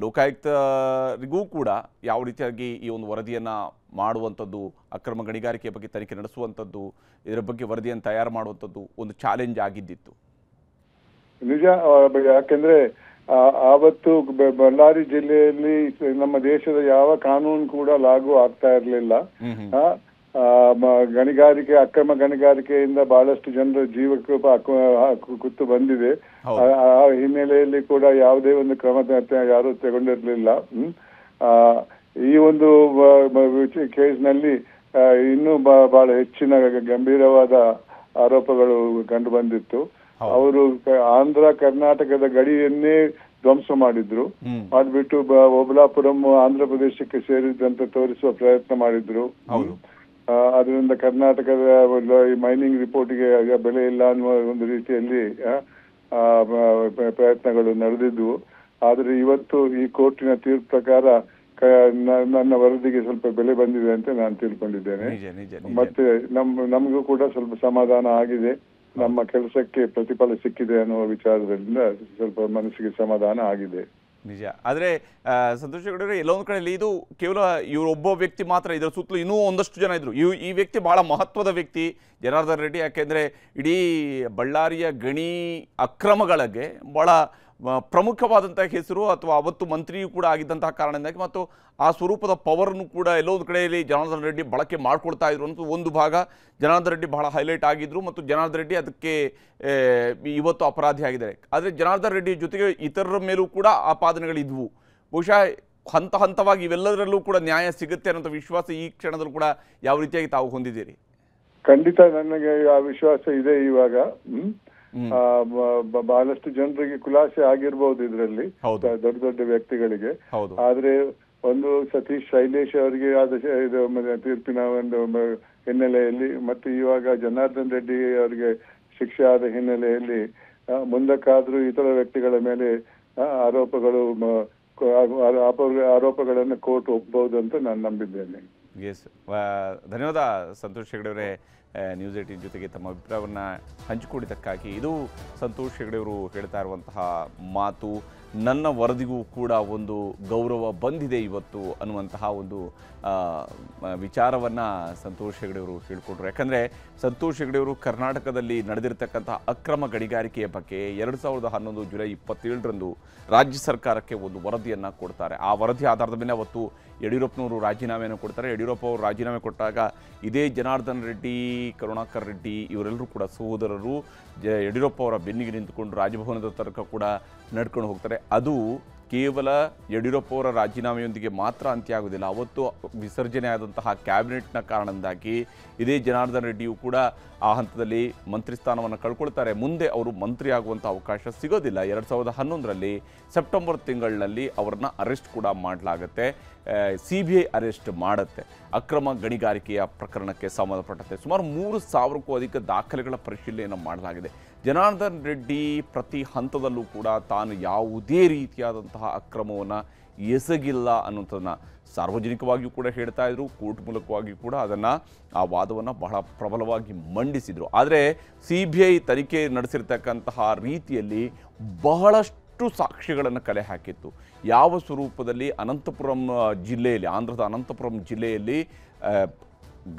ಲೋಕಾಯುಕ್ತರಿಗೂ ಕೂಡ ಯಾವ ರೀತಿಯಾಗಿ ಈ ಒಂದು ವರದಿಯನ್ನು ಮಾಡುವಂಥದ್ದು, ಅಕ್ರಮ ಗಣಿಗಾರಿಕೆ ಬಗ್ಗೆ ತನಿಖೆ ನಡೆಸುವಂಥದ್ದು, ಇದರ ಬಗ್ಗೆ ವರದಿಯನ್ನು ತಯಾರು ಮಾಡುವಂಥದ್ದು ಒಂದು ಚಾಲೆಂಜ್ ಆಗಿದ್ದಿತ್ತು? ನಿಜ. ಯಾಕೆಂದ್ರೆ ಆವತ್ತು ಬಳ್ಳಾರಿ ಜಿಲ್ಲೆಯಲ್ಲಿ ನಮ್ಮ ದೇಶದ ಯಾವ ಕಾನೂನು ಕೂಡ ಲಾಗೂ ಆಗ್ತಾ ಇರಲಿಲ್ಲ. ಅಕ್ರಮ ಗಣಿಗಾರಿಕೆಯಿಂದ ಬಹಳಷ್ಟು ಜನರ ಜೀವಕ್ಕೆ ಕುತ್ತು ಬಂದಿದೆ. ಆ ಹಿನ್ನೆಲೆಯಲ್ಲಿ ಕೂಡ ಯಾವುದೇ ಒಂದು ಕ್ರಮ ಯಾರು ತಗೊಂಡಿರ್ಲಿಲ್ಲ. ಈ ಒಂದು ಕೇಸ್ನಲ್ಲಿ ಇನ್ನೂ ಬಹಳ ಹೆಚ್ಚಿನ ಗಂಭೀರವಾದ ಆರೋಪಗಳು ಕಂಡು ಬಂದಿತ್ತು. ಅವರು ಆಂಧ್ರ ಕರ್ನಾಟಕದ ಗಡಿಯನ್ನೇ ಧ್ವಂಸ ಮಾಡಿದ್ರು. ಮಾಡ್ಬಿಟ್ಟು ಓಬಲಾಪುರಂ ಆಂಧ್ರ ಪ್ರದೇಶಕ್ಕೆ ಸೇರಿದಂತ ತೋರಿಸುವ ಪ್ರಯತ್ನ ಮಾಡಿದ್ರು. ಅದರಿಂದ ಕರ್ನಾಟಕದ ಮೈನಿಂಗ್ ರಿಪೋರ್ಟ್ಗೆ ಬೆಲೆ ಇಲ್ಲ ಅನ್ನುವ ಒಂದು ರೀತಿಯಲ್ಲಿ ಪ್ರಯತ್ನಗಳು ನಡೆದಿದ್ವು. ಆದ್ರೆ ಇವತ್ತು ಈ ಕೋರ್ಟಿನ ತೀರ್ಪು ಪ್ರಕಾರ ನನ್ನ ವರದಿಗೆ ಸ್ವಲ್ಪ ಬೆಲೆ ಬಂದಿದೆ ಅಂತ ನಾನು ತಿಳ್ಕೊಂಡಿದ್ದೇನೆ. ಮತ್ತೆ ನಮಗೂ ಕೂಡ ಸ್ವಲ್ಪ ಸಮಾಧಾನ ಆಗಿದೆ. ನಮ್ಮ ಕೆಲಸಕ್ಕೆ ಪ್ರತಿಫಲ ಸಿಕ್ಕಿದೆ ಅನ್ನುವ ವಿಚಾರದಿಂದ ಸ್ವಲ್ಪ ಮನಸ್ಸಿಗೆ ಸಮಾಧಾನ ಆಗಿದೆ. ನಿಜ. ಆದರೆ ಸಂತೋಷ್ ಹೆಗಡೆ, ಎಲ್ಲೊಂದು ಕಡೆಯಲ್ಲಿ ಇದು ಕೇವಲ ಇವರೊಬ್ಬ ವ್ಯಕ್ತಿ ಮಾತ್ರ, ಇದರ ಸುತ್ತಲೂ ಇನ್ನೂ ಒಂದಷ್ಟು ಜನ ಇದ್ರು. ಈ ವ್ಯಕ್ತಿ ಬಹಳ ಮಹತ್ವದ ವ್ಯಕ್ತಿ ಜನಾರ್ದನ್ ರೆಡ್ಡಿ. ಯಾಕೆಂದರೆ ಇಡೀ ಬಳ್ಳಾರಿಯ ಗಣಿ ಅಕ್ರಮಗಳಿಗೆ ಬಹಳ ಪ್ರಮುಖವಾದಂಥ ಹೆಸರು, ಅಥವಾ ಅವತ್ತು ಮಂತ್ರಿಯೂ ಕೂಡ ಆಗಿದ್ದಂತಹ ಕಾರಣದಿಂದಾಗಿ ಮತ್ತು ಆ ಸ್ವರೂಪದ ಪವರ್ನು ಕೂಡ ಎಲ್ಲೊಂದು ಕಡೆಯಲ್ಲಿ ಜನಾರ್ದನ್ ರೆಡ್ಡಿ ಬಳಕೆ ಮಾಡ್ಕೊಳ್ತಾ ಇದ್ರು ಅಂತ ಒಂದು ಭಾಗ. ಜನಾರ್ದನ್ ರೆಡ್ಡಿ ಬಹಳ ಹೈಲೈಟ್ ಆಗಿದ್ರು ಮತ್ತು ಜನಾರ್ದನ್ ರೆಡ್ಡಿ ಅದಕ್ಕೆ ಇವತ್ತು ಅಪರಾಧಿ ಆಗಿದ್ದಾರೆ. ಆದರೆ ಜನಾರ್ದನ್ ರೆಡ್ಡಿ ಜೊತೆಗೆ ಇತರರ ಮೇಲೂ ಕೂಡ ಆಪಾದನೆಗಳಿದ್ವು. ಬಹುಶಃ ಹಂತ ಹಂತವಾಗಿ ಇವೆಲ್ಲದರಲ್ಲೂ ಕೂಡ ನ್ಯಾಯ ಸಿಗುತ್ತೆ ಅನ್ನೋ ವಿಶ್ವಾಸ ಈ ಕ್ಷಣದಲ್ಲೂ ಕೂಡ ಯಾವ ರೀತಿಯಾಗಿ ತಾವು ಹೊಂದಿದ್ದೀರಿ? ಖಂಡಿತ ನನಗೆ ಆ ವಿಶ್ವಾಸ ಇದೆ. ಇವಾಗ ಬಹಳಷ್ಟು ಜನರಿಗೆ ಖುಲಾಸೆ ಆಗಿರ್ಬೋದು ಇದರಲ್ಲಿ, ದೊಡ್ಡ ದೊಡ್ಡ ವ್ಯಕ್ತಿಗಳಿಗೆ. ಆದ್ರೆ ಒಂದು ಸತೀಶ್ ಶೈಲೇಶ್ ಅವರಿಗೆ ಆದ ತೀರ್ಪಿನ ಒಂದು ಹಿನ್ನೆಲೆಯಲ್ಲಿ ಮತ್ತು ಇವಾಗ ಜನಾರ್ದನ್ ರೆಡ್ಡಿ ಅವರಿಗೆ ಶಿಕ್ಷೆ ಆದ ಹಿನ್ನೆಲೆಯಲ್ಲಿ ಮುಂದಕ್ಕಾದ್ರೂ ಇತರ ವ್ಯಕ್ತಿಗಳ ಮೇಲೆ ಆರೋಪಗಳನ್ನು ಕೋರ್ಟ್ ಒಪ್ಪಬಹುದು ಅಂತ ನಾನು ನಂಬಿದ್ದೇನೆ. ಎಸ್, ಧನ್ಯವಾದ ಸಂತೋಷ್ ಹೆಗಡೆ ಅವರೇ. ನ್ಯೂಸ್ 18 ಜೊತೆಗೆ ತಮ್ಮ ಅಭಿಪ್ರಾಯವನ್ನು ಹಂಚಿಕೊಂಡಿದ್ದಕ್ಕಾಗಿ. ಇದು ಸಂತೋಷ್ ಹೆಗಡೆ ಅವರು ಹೇಳ್ತಾ ಇರುವಂತಹ ಮಾತು. ನನ್ನ ವರದಿಗೂ ಕೂಡ ಒಂದು ಗೌರವ ಬಂದಿದೆ ಇವತ್ತು ಅನ್ನುವಂತಹ ಒಂದು ವಿಚಾರವನ್ನು ಸಂತೋಷ್ ಹೆಗಡೆ ಅವರು ಹೇಳಿಕೊಟ್ರು. ಯಾಕಂದರೆ ಸಂತೋಷ್ ಹೆಗಡೆ ಅವರು ಕರ್ನಾಟಕದಲ್ಲಿ ನಡೆದಿರತಕ್ಕಂತಹ ಅಕ್ರಮ ಗಣಿಗಾರಿಕೆಯ ಬಗ್ಗೆ 2011 ಜುಲೈ 27ರಂದು ರಾಜ್ಯ ಸರ್ಕಾರಕ್ಕೆ ಒಂದು ವರದಿಯನ್ನು ಕೊಡ್ತಾರೆ. ಆ ವರದಿ ಆಧಾರದ ಮೇಲೆ ಅವತ್ತು ಯಡಿಯೂರಪ್ಪನವರು ರಾಜೀನಾಮೆಯನ್ನು ಕೊಡ್ತಾರೆ. ಯಡಿಯೂರಪ್ಪ ಅವರು ರಾಜೀನಾಮೆ ಕೊಟ್ಟಾಗ ಇದೇ ಜನಾರ್ದನ್ ರೆಡ್ಡಿ, ಕರುಣಾಕರ್ ರೆಡ್ಡಿ ಇವರೆಲ್ಲರೂ ಕೂಡ ಸಹೋದರರು ಯಡಿಯೂರಪ್ಪ ಅವರ ಬೆನ್ನಿಗೆ ನಿಂತುಕೊಂಡು ರಾಜಭವನದ ತನಕ ಕೂಡ ನಡ್ಕೊಂಡು ಹೋಗ್ತಾರೆ. ಅದು ಕೇವಲ ಯಡಿಯೂರಪ್ಪ ಅವರ ರಾಜೀನಾಮೆಯೊಂದಿಗೆ ಮಾತ್ರ ಅಂತ್ಯ ಆಗುವುದಿಲ್ಲ. ಅವತ್ತು ವಿಸರ್ಜನೆ ಆದಂತಹ ಕ್ಯಾಬಿನೆಟ್ನ ಕಾರಣದಿಂದಾಗಿ ಇದೇ ಜನಾರ್ದನ್ ರೆಡ್ಡಿಯು ಕೂಡ ಆ ಹಂತದಲ್ಲಿ ಮಂತ್ರಿ ಸ್ಥಾನವನ್ನು ಕಳ್ಕೊಳ್ತಾರೆ. ಮುಂದೆ ಅವರು ಮಂತ್ರಿ ಆಗುವಂಥ ಅವಕಾಶ ಸಿಗೋದಿಲ್ಲ. 2011ರಲ್ಲಿ ಸೆಪ್ಟೆಂಬರ್ ತಿಂಗಳಿನಲ್ಲಿ ಅವರನ್ನು ಅರೆಸ್ಟ್ ಕೂಡ ಮಾಡಲಾಗುತ್ತೆ. CBI ಅರೆಸ್ಟ್ ಮಾಡುತ್ತೆ. ಅಕ್ರಮ ಗಣಿಗಾರಿಕೆಯ ಪ್ರಕರಣಕ್ಕೆ ಸಂಬಂಧಪಟ್ಟಂತೆ ಸುಮಾರು 3,000ಕ್ಕೂ ಅಧಿಕ ದಾಖಲೆಗಳ ಪರಿಶೀಲನೆಯನ್ನು ಮಾಡಲಾಗಿದೆ. ಜನಾರ್ದನ್ ರೆಡ್ಡಿ ಪ್ರತಿ ಹಂತದಲ್ಲೂ ಕೂಡ ತಾನು ಯಾವುದೇ ರೀತಿಯಾದಂತಹ ಅಕ್ರಮವನ್ನು ಎಸಗಿಲ್ಲ ಅನ್ನೋದನ್ನು ಸಾರ್ವಜನಿಕವಾಗಿಯೂ ಕೂಡ ಹೇಳ್ತಾ ಇದ್ರು. ಕೋರ್ಟ್ ಮೂಲಕವಾಗಿಯೂ ಕೂಡ ಆ ವಾದವನ್ನು ಬಹಳ ಪ್ರಬಲವಾಗಿ ಮಂಡಿಸಿದರು. ಆದರೆ CBI ತನಿಖೆ ನಡೆಸಿರ್ತಕ್ಕಂತಹ ರೀತಿಯಲ್ಲಿ ಬಹಳಷ್ಟು ಸಾಕ್ಷ್ಯಗಳನ್ನು ಕಲೆ ಹಾಕಿತ್ತು. ಯಾವ ಸ್ವರೂಪದಲ್ಲಿ ಅನಂತಪುರಂ ಜಿಲ್ಲೆಯಲ್ಲಿ, ಆಂಧ್ರದ ಅನಂತಪುರಂ ಜಿಲ್ಲೆಯಲ್ಲಿ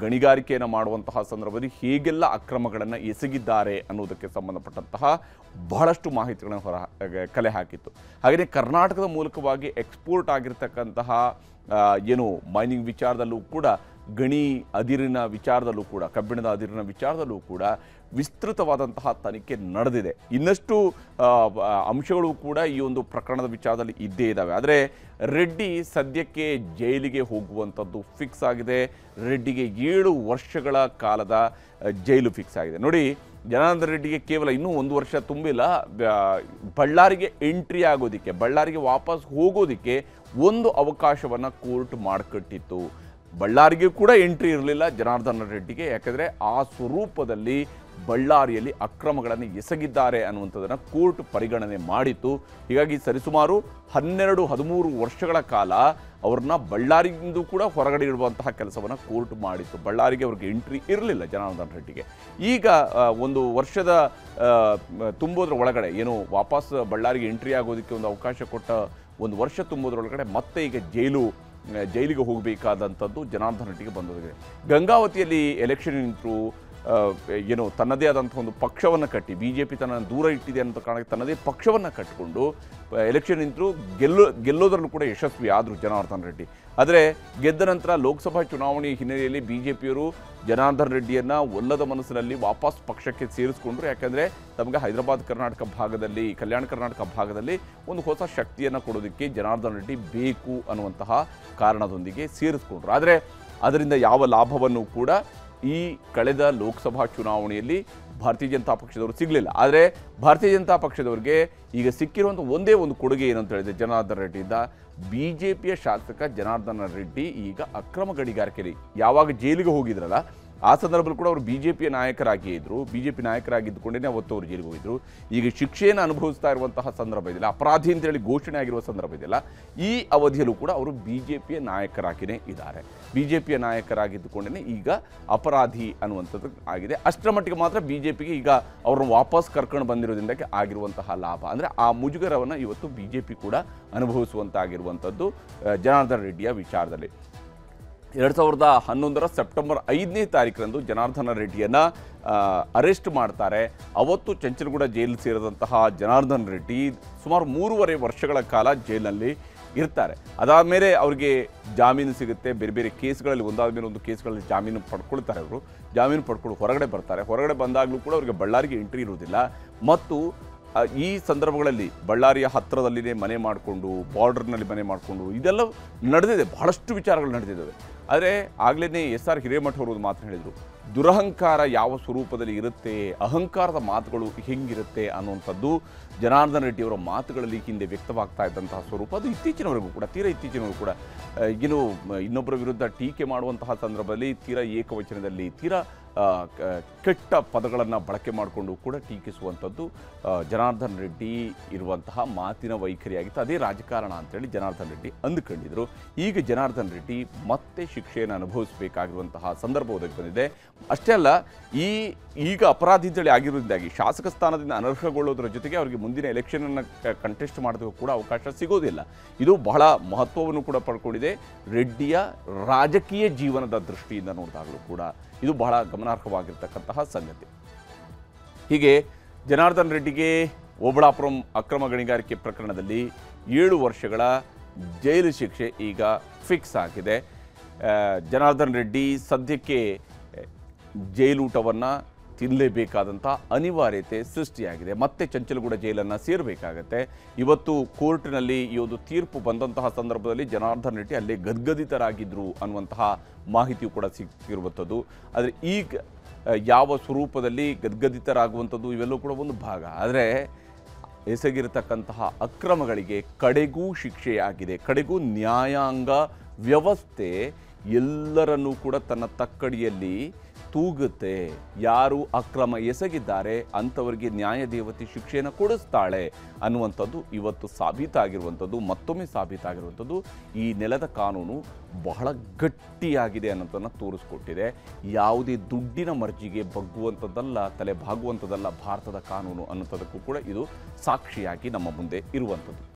ಗಣಿಗಾರಿಕೆಯನ್ನು ಮಾಡುವಂತಹ ಸಂದರ್ಭದಲ್ಲಿ ಹೇಗೆಲ್ಲ ಅಕ್ರಮಗಳನ್ನು ಎಸಗಿದ್ದಾರೆ ಅನ್ನೋದಕ್ಕೆ ಸಂಬಂಧಪಟ್ಟಂತಹ ಬಹಳಷ್ಟು ಮಾಹಿತಿಗಳನ್ನು ಕಲೆ ಹಾಕಿತ್ತು. ಹಾಗೆಯೇ ಕರ್ನಾಟಕದ ಮೂಲಕವಾಗಿ ಎಕ್ಸ್ಪೋರ್ಟ್ ಆಗಿರ್ತಕ್ಕಂತಹ ಏನು ಮೈನಿಂಗ್ ವಿಚಾರದಲ್ಲೂ ಕೂಡ, ಗಣಿ ಅದಿರಿನ ವಿಚಾರದಲ್ಲೂ ಕೂಡ, ಕಬ್ಬಿಣದ ಅದಿರಿನ ವಿಚಾರದಲ್ಲೂ ಕೂಡ ವಿಸ್ತೃತವಾದಂತಹ ತನಿಖೆ ನಡೆದಿದೆ. ಇನ್ನಷ್ಟು ಅಂಶಗಳು ಕೂಡ ಈ ಒಂದು ಪ್ರಕರಣದ ವಿಚಾರದಲ್ಲಿ ಇದ್ದೇ ಇದ್ದಾವೆ. ಆದರೆ ರೆಡ್ಡಿ ಸದ್ಯಕ್ಕೆ ಜೈಲಿಗೆ ಹೋಗುವಂಥದ್ದು ಫಿಕ್ಸ್ ಆಗಿದೆ. ರೆಡ್ಡಿಗೆ 7 ವರ್ಷಗಳ ಕಾಲದ ಜೈಲು ಫಿಕ್ಸ್ ಆಗಿದೆ. ನೋಡಿ, ಜನಾರ್ದನ್ ರೆಡ್ಡಿಗೆ ಕೇವಲ ಇನ್ನೂ 1 ವರ್ಷ ತುಂಬಿಲ್ಲ. ಬಳ್ಳಾರಿಗೆ ಎಂಟ್ರಿ ಆಗೋದಕ್ಕೆ, ಬಳ್ಳಾರಿಗೆ ವಾಪಸ್ ಹೋಗೋದಕ್ಕೆ ಒಂದು ಅವಕಾಶವನ್ನು ಕೋರ್ಟ್ ಮಾಡಿಕೊಟ್ಟಿತ್ತು. ಬಳ್ಳಾರಿಗೆ ಕೂಡ ಎಂಟ್ರಿ ಇರಲಿಲ್ಲ ಜನಾರ್ದನ್ ರೆಡ್ಡಿಗೆ, ಯಾಕಂದರೆ ಆ ಸ್ವರೂಪದಲ್ಲಿ ಬಳ್ಳಾರಿಯಲ್ಲಿ ಅಕ್ರಮಗಳನ್ನು ಎಸಗಿದ್ದಾರೆ ಅನ್ನುವಂಥದ್ದನ್ನು ಕೋರ್ಟ್ ಪರಿಗಣನೆ ಮಾಡಿತ್ತು. ಹೀಗಾಗಿ ಸರಿಸುಮಾರು 12-13 ವರ್ಷಗಳ ಕಾಲ ಅವ್ರನ್ನ ಬಳ್ಳಾರಿಯಿಂದ ಕೂಡ ಹೊರಗಡೆ ಇಡುವಂತಹ ಕೆಲಸವನ್ನು ಕೋರ್ಟ್ ಮಾಡಿತ್ತು. ಬಳ್ಳಾರಿಗೆ ಅವ್ರಿಗೆ ಎಂಟ್ರಿ ಇರಲಿಲ್ಲ ಜನಾರ್ದನ್ ರೆಡ್ಡಿಗೆ. ಈಗ 1 ವರ್ಷದ ತುಂಬೋದ್ರ ಒಳಗಡೆ, ಏನು ವಾಪಸ್ ಬಳ್ಳಾರಿಗೆ ಎಂಟ್ರಿ ಆಗೋದಕ್ಕೆ ಒಂದು ಅವಕಾಶ ಕೊಟ್ಟ 1 ವರ್ಷ ತುಂಬೋದ್ರೊಳಗಡೆ ಮತ್ತೆ ಈಗ ಜೈಲಿಗೆ ಹೋಗಬೇಕಾದಂಥದ್ದು ಜನಾರ್ದನ್ ರೆಡ್ಡಿಗೆ ಬಂದೋಗಿದೆ. ಗಂಗಾವತಿಯಲ್ಲಿ ಎಲೆಕ್ಷನ್ ನಿಂತರು, ಏನು ತನ್ನದೇ ಆದಂಥ ಒಂದು ಪಕ್ಷವನ್ನು ಕಟ್ಟಿ, BJP ತನ್ನನ್ನು ದೂರ ಇಟ್ಟಿದೆ ಅನ್ನೋ ಕಾರಣಕ್ಕೆ ತನ್ನದೇ ಪಕ್ಷವನ್ನು ಕಟ್ಟಿಕೊಂಡು ಎಲೆಕ್ಷನ್ ನಿಂತರು, ಗೆಲ್ಲೋದ್ರಲ್ಲೂ ಕೂಡ ಯಶಸ್ವಿ ಆದರು ಜನಾರ್ದನ್ ರೆಡ್ಡಿ. ಆದರೆ ಗೆದ್ದ ನಂತರ ಲೋಕಸಭಾ ಚುನಾವಣೆ ಹಿನ್ನೆಲೆಯಲ್ಲಿ BJPಯವರು ಜನಾರ್ದನ್ ರೆಡ್ಡಿಯನ್ನು ಒಲ್ಲದ ಮನಸ್ಸಿನಲ್ಲಿ ವಾಪಸ್ ಪಕ್ಷಕ್ಕೆ ಸೇರಿಸ್ಕೊಂಡ್ರು. ಯಾಕಂದರೆ ತಮಗೆ ಹೈದರಾಬಾದ್ ಕರ್ನಾಟಕ ಭಾಗದಲ್ಲಿ, ಕಲ್ಯಾಣ ಕರ್ನಾಟಕ ಭಾಗದಲ್ಲಿ ಒಂದು ಹೊಸ ಶಕ್ತಿಯನ್ನು ಕೊಡೋದಕ್ಕೆ ಜನಾರ್ದನ್ ರೆಡ್ಡಿ ಬೇಕು ಅನ್ನುವಂತಹ ಕಾರಣದೊಂದಿಗೆ ಸೇರಿಸ್ಕೊಂಡ್ರು. ಆದರೆ ಅದರಿಂದ ಯಾವ ಲಾಭವನ್ನು ಕೂಡ ಈ ಕಳೆದ ಲೋಕಸಭಾ ಚುನಾವಣೆಯಲ್ಲಿ ಭಾರತೀಯ ಜನತಾ ಪಕ್ಷದವರು ಸಿಗಲಿಲ್ಲ. ಆದರೆ ಭಾರತೀಯ ಜನತಾ ಪಕ್ಷದವರಿಗೆ ಈಗ ಸಿಕ್ಕಿರುವಂಥ ಒಂದೇ ಒಂದು ಕೊಡುಗೆ ಏನಂತ ಹೇಳಿದ್ರೆ, ಜನಾರ್ದನ್ ರೆಡ್ಡಿಯಿಂದ BJPಯ ಶಾಸಕ ಜನಾರ್ದನ್ ರೆಡ್ಡಿ ಈಗ ಅಕ್ರಮ ಗಣಿಗಾರಿಕೆಯಲ್ಲಿ ಯಾವಾಗ ಜೈಲಿಗೆ ಹೋಗಿದ್ರಲ್ಲ, ಆ ಸಂದರ್ಭದಲ್ಲಿ ಕೂಡ ಅವರು BJPಯ ನಾಯಕರಾಗಿಯೇ ಇದ್ದರು. BJP ನಾಯಕರಾಗಿದ್ದುಕೊಂಡೇ ಅವತ್ತು ಅವರು ಜೈಲಿಗೆ ಹೋಗಿದ್ರು. ಈಗ ಶಿಕ್ಷೆಯನ್ನು ಅನುಭವಿಸ್ತಾ ಇರುವಂತಹ ಸಂದರ್ಭ ಇದೆಯಲ್ಲ, ಅಪರಾಧಿ ಅಂತೇಳಿ ಘೋಷಣೆ ಆಗಿರುವ ಸಂದರ್ಭ ಇದೆಯಲ್ಲ, ಈ ಅವಧಿಯಲ್ಲೂ ಕೂಡ ಅವರು BJPಯ ನಾಯಕರಾಗಿಯೇ ಇದ್ದಾರೆ. BJPಯ ನಾಯಕರಾಗಿದ್ದುಕೊಂಡೇ ಈಗ ಅಪರಾಧಿ ಅನ್ನುವಂಥದ್ದು ಆಗಿದೆ. ಅಷ್ಟರ ಮಟ್ಟಿಗೆ ಮಾತ್ರ BJPಗೆ ಈಗ ಅವ್ರನ್ನ ವಾಪಸ್ ಕರ್ಕೊಂಡು ಬಂದಿರೋದ್ರಿಂದಕ್ಕೆ ಆಗಿರುವಂತಹ ಲಾಭ. ಅಂದರೆ ಆ ಮುಜುಗರವನ್ನು ಇವತ್ತು BJP ಕೂಡ ಅನುಭವಿಸುವಂತಾಗಿರುವಂಥದ್ದು ಜನಾರ್ದನ್ ರೆಡ್ಡಿಯ ವಿಚಾರದಲ್ಲಿ. 2011 ಸೆಪ್ಟೆಂಬರ್ 5ನೇ ತಾರೀಕರಂದು ಜನಾರ್ದನ ರೆಡ್ಡಿಯನ್ನು ಅರೆಸ್ಟ್ ಮಾಡ್ತಾರೆ. ಅವತ್ತು ಚಂಚಲಗೂಡ ಜೈಲು ಸೇರಿದಂತಹ ಜನಾರ್ದನ್ ರೆಡ್ಡಿ ಸುಮಾರು 3.5 ವರ್ಷಗಳ ಕಾಲ ಜೈಲಿನಲ್ಲಿ ಇರ್ತಾರೆ. ಅದಾದಮೇಲೆ ಅವರಿಗೆ ಜಾಮೀನು ಸಿಗುತ್ತೆ. ಬೇರೆ ಬೇರೆ ಕೇಸ್ಗಳಲ್ಲಿ ಒಂದಾದ ಮೇಲೆ ಒಂದು ಕೇಸ್ಗಳಲ್ಲಿ ಜಾಮೀನು ಪಡ್ಕೊಳ್ತಾರೆ. ಅವರು ಜಾಮೀನು ಪಡ್ಕೊಂಡು ಹೊರಗಡೆ ಬರ್ತಾರೆ. ಹೊರಗಡೆ ಬಂದಾಗಲೂ ಕೂಡ ಅವರಿಗೆ ಬಳ್ಳಾರಿಗೆ ಎಂಟ್ರಿ ಇರುವುದಿಲ್ಲ. ಮತ್ತು ಈ ಸಂದರ್ಭಗಳಲ್ಲಿ ಬಳ್ಳಾರಿಯ ಹತ್ತಿರದಲ್ಲಿನೇ ಮನೆ ಮಾಡಿಕೊಂಡು, ಬಾರ್ಡರ್ನಲ್ಲಿ ಮನೆ ಮಾಡಿಕೊಂಡು ಇದೆಲ್ಲ ನಡೆದಿದೆ. ಬಹಳಷ್ಟು ವಿಚಾರಗಳು ನಡೆದಿದ್ದಾವೆ. ಆದರೆ ಆಗಲೇ SR ಹಿರೇಮಠ ಅವರು ಮಾತು ಹೇಳಿದರು, ದುರಹಂಕಾರ ಯಾವ ಸ್ವರೂಪದಲ್ಲಿ ಇರುತ್ತೆ, ಅಹಂಕಾರದ ಮಾತುಗಳು ಹೆಂಗಿರುತ್ತೆ ಅನ್ನುವಂಥದ್ದು ಜನಾರ್ದನ್ ರೆಡ್ಡಿಯವರ ಮಾತುಗಳಲ್ಲಿ ಹಿಂದೆ ವ್ಯಕ್ತವಾಗ್ತಾ ಇದ್ದಂತಹ ಸ್ವರೂಪ. ಅದು ಇತ್ತೀಚಿನವರೆಗೂ ಕೂಡ, ತೀರಾ ಇತ್ತೀಚಿನವರೆಗೂ ಕೂಡ ಏನು ಇನ್ನೊಬ್ಬರ ವಿರುದ್ಧ ಟೀಕೆ ಮಾಡುವಂತಹ ಸಂದರ್ಭದಲ್ಲಿ ತೀರಾ ಏಕವಚನದಲ್ಲಿ, ತೀರಾ ಕೆಟ್ಟ ಪದಗಳನ್ನು ಬಳಕೆ ಮಾಡಿಕೊಂಡು ಕೂಡ ಟೀಕಿಸುವಂಥದ್ದು ಜನಾರ್ದನ್ ರೆಡ್ಡಿ ಇರುವಂತಹ ಮಾತಿನ ವೈಖರಿಯಾಗಿತ್ತು. ಅದೇ ರಾಜಕಾರಣ ಅಂತೇಳಿ ಜನಾರ್ದನ್ ರೆಡ್ಡಿ ಅಂದುಕೊಂಡಿದ್ದರು. ಈಗ ಜನಾರ್ದನ್ ರೆಡ್ಡಿ ಮತ್ತೆ ಶಿಕ್ಷೆಯನ್ನು ಅನುಭವಿಸಬೇಕಾಗಿರುವಂತಹ ಸಂದರ್ಭ ಒದಗಿ ಬಂದಿದೆ. ಅಷ್ಟೇ ಅಲ್ಲ, ಈಗ ಅಪರಾಧಿ ಅಂತೇಳಿ ಆಗಿರೋದ್ರಿಂದಾಗಿ ಶಾಸಕ ಸ್ಥಾನದಿಂದ ಅನರ್ಹಗೊಳ್ಳೋದ್ರ ಜೊತೆಗೆ ಅವರಿಗೆ ಮುಂದಿನ ಎಲೆಕ್ಷನನ್ನು ಕಂಟೆಸ್ಟ್ ಮಾಡೋದಕ್ಕೂ ಕೂಡ ಅವಕಾಶ ಸಿಗೋದಿಲ್ಲ. ಇದು ಬಹಳ ಮಹತ್ವವನ್ನು ಕೂಡ ಪಡ್ಕೊಂಡಿದೆ. ರೆಡ್ಡಿಯ ರಾಜಕೀಯ ಜೀವನದ ದೃಷ್ಟಿಯಿಂದ ನೋಡಿದಾಗಲೂ ಕೂಡ ಇದು ಬಹಳ ಗಮನಾರ್ಹವಾಗಿರ್ತಕ್ಕಂತಹ ಸಂಗತಿ. ಹೀಗೆ ಜನಾರ್ದನ್ ರೆಡ್ಡಿಗೆ ಓಬಳಾಪುರಂ ಅಕ್ರಮ ಗಣಿಗಾರಿಕೆ ಪ್ರಕರಣದಲ್ಲಿ 7 ವರ್ಷಗಳ ಜೈಲು ಶಿಕ್ಷೆ ಈಗ ಫಿಕ್ಸ್ ಆಗಿದೆ. ಜನಾರ್ದನ್ ರೆಡ್ಡಿ ಸದ್ಯಕ್ಕೆ ಜೈಲೂಟವನ್ನು ತಿನ್ನಲೇಬೇಕಾದಂಥ ಅನಿವಾರ್ಯತೆ ಸೃಷ್ಟಿಯಾಗಿದೆ. ಮತ್ತೆ ಚಂಚಲಗೂಡ ಜೈಲನ್ನು ಸೇರಬೇಕಾಗತ್ತೆ. ಇವತ್ತು ಕೋರ್ಟ್ನಲ್ಲಿ ಈ ಒಂದು ತೀರ್ಪು ಬಂದಂತಹ ಸಂದರ್ಭದಲ್ಲಿ ಜನಾರ್ದನ್ ರೆಡ್ಡಿ ಅಲ್ಲೇ ಗದ್ಗದಿತರಾಗಿದ್ದರು ಅನ್ನುವಂತಹ ಮಾಹಿತಿಯು ಕೂಡ ಸಿಕ್ಕಿರುವಂಥದ್ದು. ಆದರೆ ಈಗ ಯಾವ ಸ್ವರೂಪದಲ್ಲಿ ಗದ್ಗದಿತರಾಗುವಂಥದ್ದು ಇವೆಲ್ಲವೂ ಕೂಡ ಒಂದು ಭಾಗ. ಆದರೆ ಎಸಗಿರತಕ್ಕಂತಹ ಅಕ್ರಮಗಳಿಗೆ ಕಡೆಗೂ ಶಿಕ್ಷೆಯಾಗಿದೆ. ಕಡೆಗೂ ನ್ಯಾಯಾಂಗ ವ್ಯವಸ್ಥೆ ಎಲ್ಲರನ್ನೂ ಕೂಡ ತನ್ನ ತಕ್ಕಡಿಯಲ್ಲಿ ತೂಗುತ್ತೆ. ಯಾರು ಅಕ್ರಮ ಎಸಗಿದ್ದಾರೆ ಅಂಥವರಿಗೆ ನ್ಯಾಯದೇವತೆ ಶಿಕ್ಷೆಯನ್ನು ಕೊಡಿಸ್ತಾಳೆ ಅನ್ನುವಂಥದ್ದು ಇವತ್ತು ಸಾಬೀತಾಗಿರುವಂಥದ್ದು, ಮತ್ತೊಮ್ಮೆ ಸಾಬೀತಾಗಿರುವಂಥದ್ದು. ಈ ನೆಲದ ಕಾನೂನು ಬಹಳ ಗಟ್ಟಿಯಾಗಿದೆ ಅನ್ನೋದನ್ನು ತೋರಿಸ್ಕೊಟ್ಟಿದೆ. ಯಾವುದೇ ದುಡ್ಡಿನ ಮರ್ಜಿಗೆ ಬಗ್ಗುವಂಥದ್ದಲ್ಲ, ತಲೆ ಬಾಗುವಂಥದ್ದಲ್ಲ ಭಾರತದ ಕಾನೂನು ಅನ್ನೋದಕ್ಕೂ ಕೂಡ ಇದು ಸಾಕ್ಷಿಯಾಗಿ ನಮ್ಮ ಮುಂದೆ ಇರುವಂಥದ್ದು.